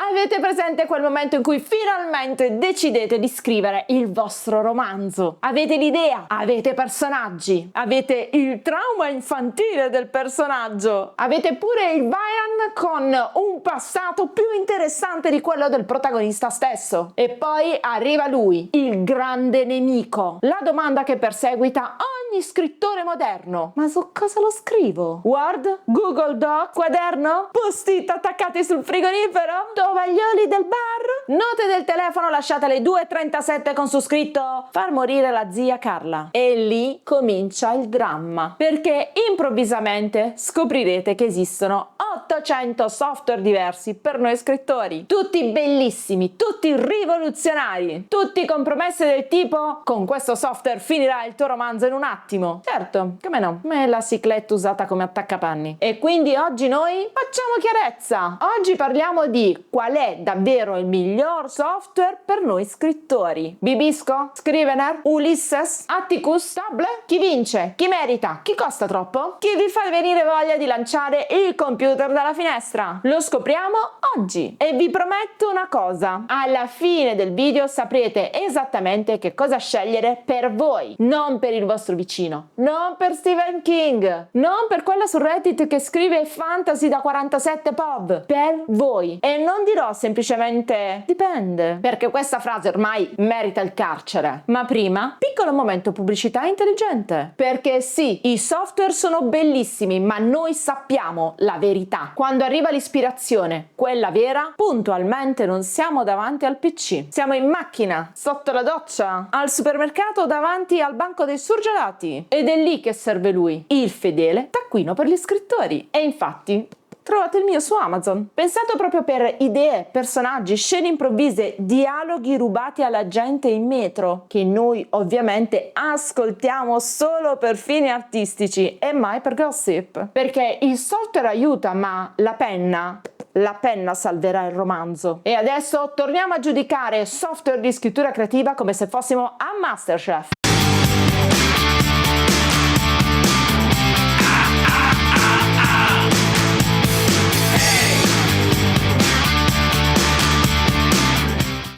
Avete presente quel momento in cui finalmente decidete di scrivere il vostro romanzo? Avete l'idea? Avete personaggi? Avete il trauma infantile del personaggio? Avete pure il Vian con un passato più interessante di quello del protagonista stesso? E poi arriva lui, il grande nemico. La domanda che perseguita ogni scrittore moderno: ma su cosa lo scrivo? Word? Google Doc? Quaderno? Post-it attaccati sul frigorifero? Tovaglioli del bar? Note del telefono lasciate alle 2:37 con su scritto far morire la zia Carla. E lì comincia il dramma, perché improvvisamente scoprirete che esistono 800 software diversi per noi scrittori, tutti bellissimi, tutti rivoluzionari, tutti con promesse del tipo: con questo software finirà il tuo romanzo in un attimo. Certo, come no, ma è la cicletta usata come attaccapanni. E quindi oggi noi facciamo chiarezza. Oggi parliamo di qual è davvero il miglior software per noi scrittori. Bibisco? Scrivener? Ulysses? Atticus? Table? Chi vince? Chi merita? Chi costa troppo? Chi vi fa venire voglia di lanciare il computer dalla finestra? Lo scopriamo oggi. E vi prometto una cosa: alla fine del video saprete esattamente che cosa scegliere per voi, non per il vostro vicino, non per Stephen King, non per quella su Reddit che scrive fantasy da 47 pub, per voi. E non dirò semplicemente dipende, perché questa frase ormai merita il carcere. Ma prima, piccolo momento pubblicità intelligente, perché sì, i software sono bellissimi, ma noi sappiamo la verità. Quando arriva l'ispirazione, quella vera, puntualmente non siamo davanti al PC, siamo in macchina, sotto la doccia, al supermercato, davanti al banco dei surgelati. Ed è lì che serve lui, il fedele taccuino per gli scrittori. E infatti trovate il mio su Amazon, pensato proprio per idee, personaggi, scene improvvise, dialoghi rubati alla gente in metro, che noi ovviamente ascoltiamo solo per fini artistici e mai per gossip. Perché il software aiuta, ma la penna salverà il romanzo. E adesso torniamo a giudicare software di scrittura creativa come se fossimo a MasterChef.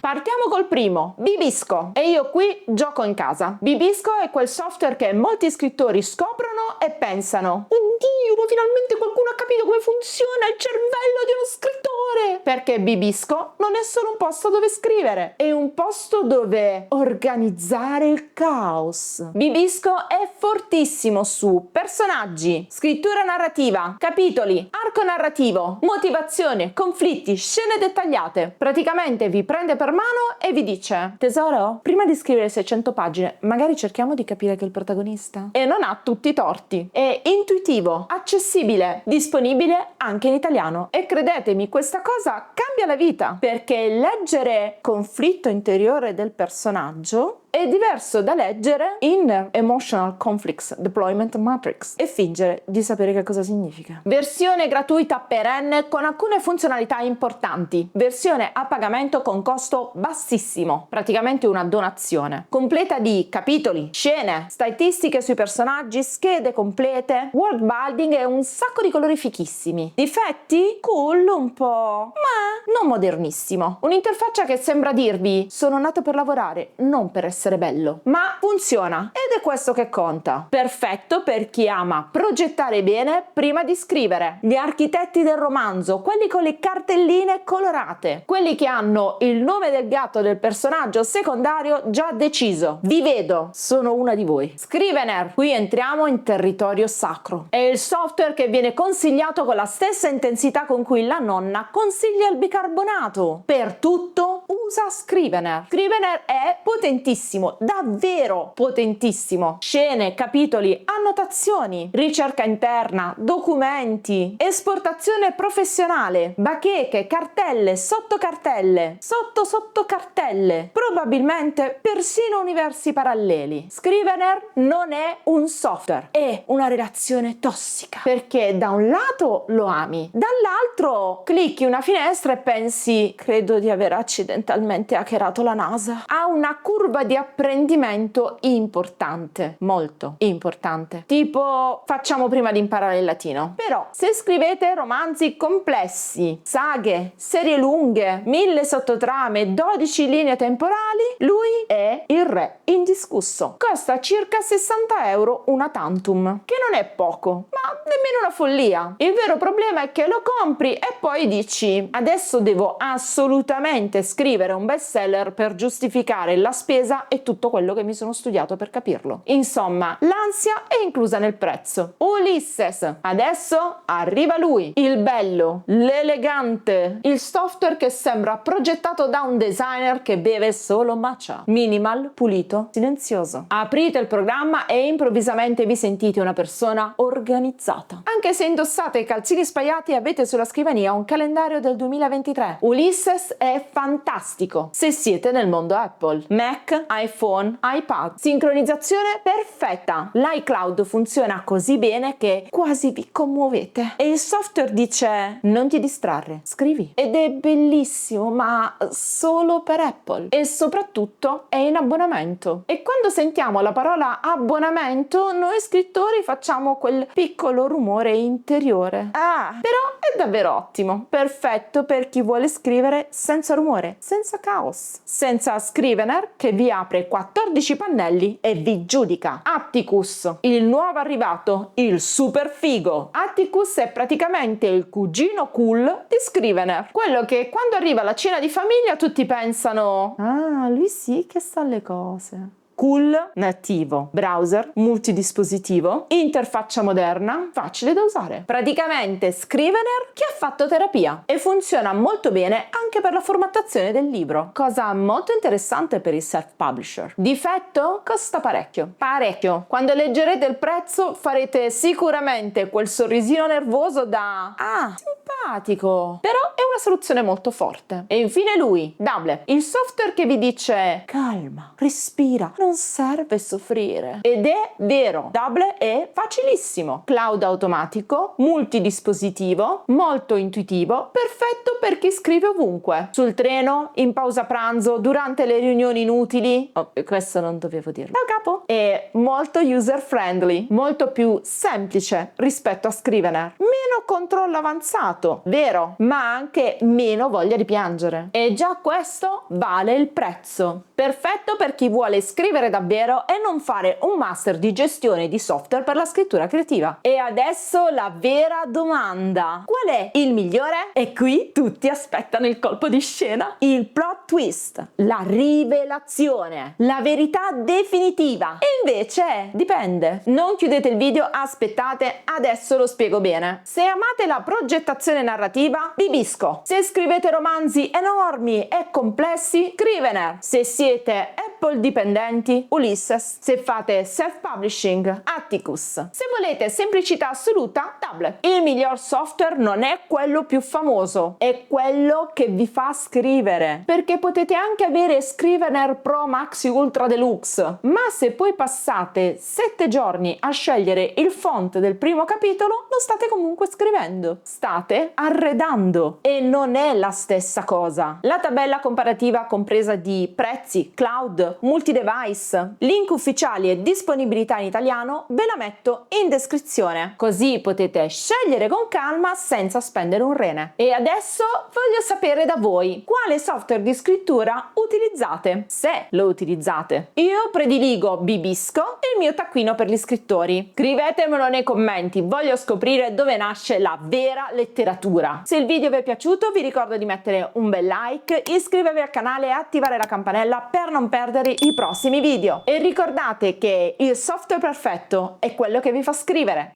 Partiamo col primo, Bibisco, e io qui gioco in casa. Bibisco è quel software che molti scrittori scoprono e pensano: oddio, ma finalmente qualcuno ha capito come funziona il cervello di uno scrittore! Perché Bibisco non è solo un posto dove scrivere, è un posto dove organizzare il caos. Bibisco è fortissimo su personaggi, scrittura narrativa, capitoli, arco narrativo, motivazione, conflitti, scene dettagliate. Praticamente vi prende per mano e vi dice: tesoro, prima di scrivere 600 pagine magari cerchiamo di capire che è il protagonista. E non ha tutti i torti, è intuitivo, accessibile, disponibile anche in italiano. E credetemi, questa cosa cambia la vita, perché leggere conflitto interiore del personaggio è diverso da leggere Inner Emotional Conflicts Deployment Matrix e fingere di sapere che cosa significa. Versione gratuita perenne con alcune funzionalità importanti. Versione a pagamento con costo bassissimo, praticamente una donazione. Completa di capitoli, scene, statistiche sui personaggi, schede complete, world building e un sacco di colori fichissimi. Difetti? Cool un po', ma non modernissimo. Un'interfaccia che sembra dirvi: sono nato per lavorare, non per essere bello. Ma funziona, ed è questo che conta. Perfetto per chi ama progettare bene prima di scrivere. Gli architetti del romanzo, quelli con le cartelline colorate, quelli che hanno il nome del gatto del personaggio secondario già deciso. Vi vedo, sono una di voi. Scrivener, qui entriamo in territorio sacro. È il software che viene consigliato con la stessa intensità con cui la nonna consiglia il bicarbonato. Per tutto usa Scrivener. Scrivener è potentissimo, davvero potentissimo. Scene, capitoli, annotazioni, ricerca interna, documenti, esportazione professionale, bacheche, cartelle, sottocartelle, sottocartelle, probabilmente persino universi paralleli. Scrivener non è un software, è una relazione tossica, perché da un lato lo ami, dall'altro clicchi una finestra e pensi: credo di aver accidentalmente letteralmente hackerato la NASA. Ha una curva di apprendimento importante, molto importante. Tipo, facciamo prima di imparare il latino. Però, se scrivete romanzi complessi, saghe, serie lunghe, 1000 sottotrame, 12 linee temporali, lui è il re indiscusso. Costa circa 60 euro una tantum, che non è poco, ma nemmeno una follia. Il vero problema è che lo compri e poi dici: adesso devo assolutamente scrivere un bestseller per giustificare la spesa e tutto quello che mi sono studiato per capirlo. Insomma, l'ansia è inclusa nel prezzo. Ulysses, adesso arriva lui, il bello, l'elegante, il software che sembra progettato da un designer che beve solo matcha. Minimal, pulito, silenzioso. Aprite il programma e improvvisamente vi sentite una persona organizzata. Anche se indossate i calzini spaiati, avete sulla scrivania un calendario del 2023. Ulysses è fantastico se siete nel mondo Apple. Mac, iPhone, iPad. Sincronizzazione perfetta. L'iCloud funziona così bene che quasi vi commuovete. E il software dice: non ti distrarre, scrivi. Ed è bellissimo, ma solo per Apple. E soprattutto è in abbonamento. E quando sentiamo la parola abbonamento, noi scrittori facciamo quel piccolo rumore interiore. Però è davvero ottimo. Perfetto per chi vuole scrivere senza rumore, senza caos. Senza Scrivener che vi apre 14 pannelli e vi giudica. Atticus, il nuovo arrivato, il super figo. Atticus è praticamente il cugino cool di Scrivener. Quello che quando arriva la cena di famiglia tutti pensano: ah, lui sì che sa le cose. Cool, nativo, browser, multidispositivo, interfaccia moderna, facile da usare. Praticamente Scrivener che ha fatto terapia e funziona molto bene anche per la formattazione del libro, cosa molto interessante per il self-publisher. Difetto? Costa parecchio. Parecchio. Quando leggerete il prezzo farete sicuramente quel sorrisino nervoso da simpatico. Però è una soluzione molto forte. E infine lui, Dable, il software che vi dice: calma, respira, non serve soffrire. Ed è vero, Dable è facilissimo. Cloud automatico, multidispositivo, molto intuitivo, perfetto per chi scrive ovunque. Sul treno, in pausa pranzo, durante le riunioni inutili. Oh, questo non dovevo dirlo. Da capo. È molto user friendly, molto più semplice rispetto a Scrivener. Meno controllo avanzato, vero, ma anche meno voglia di piangere. E già questo vale il prezzo. Perfetto per chi vuole scrivere davvero e non fare un master di gestione di software per la scrittura creativa. E adesso la vera domanda: qual è il migliore? E qui tutti aspettano il colpo di scena, il plot twist, la rivelazione, la verità definitiva. E invece dipende. Non chiudete il video, aspettate, adesso lo spiego bene. Se amate la progettazione narrativa, Bibisco. Se scrivete romanzi enormi e complessi, Scrivener. Se siete Apple dipendenti, Ulysses. Se fate self-publishing, Atticus. Se volete semplicità assoluta, Dable. Il miglior software non è quello più famoso, è quello che vi fa scrivere, perché potete anche avere Scrivener Pro Maxi Ultra Deluxe, ma se poi passate 7 giorni a scegliere il font del primo capitolo, lo state comunque scrivendo, state arredando, e non è la stessa cosa. La tabella comparativa compresa di prezzi, cloud, multi-device, link ufficiali e disponibilità in italiano ve la metto in descrizione, così potete scegliere con calma senza spendere un rene. E adesso voglio sapere da voi quale software di scrittura utilizzate, se lo utilizzate. Io prediligo Bibisco, il mio taccuino per gli scrittori. Scrivetemelo nei commenti, voglio scoprire dove nasce la vera letteratura. Se il video vi è piaciuto vi ricordo di mettere un bel like, iscrivervi al canale e attivare la campanella per non perdere i prossimi video. E ricordate che il software perfetto è quello che vi fa scrivere.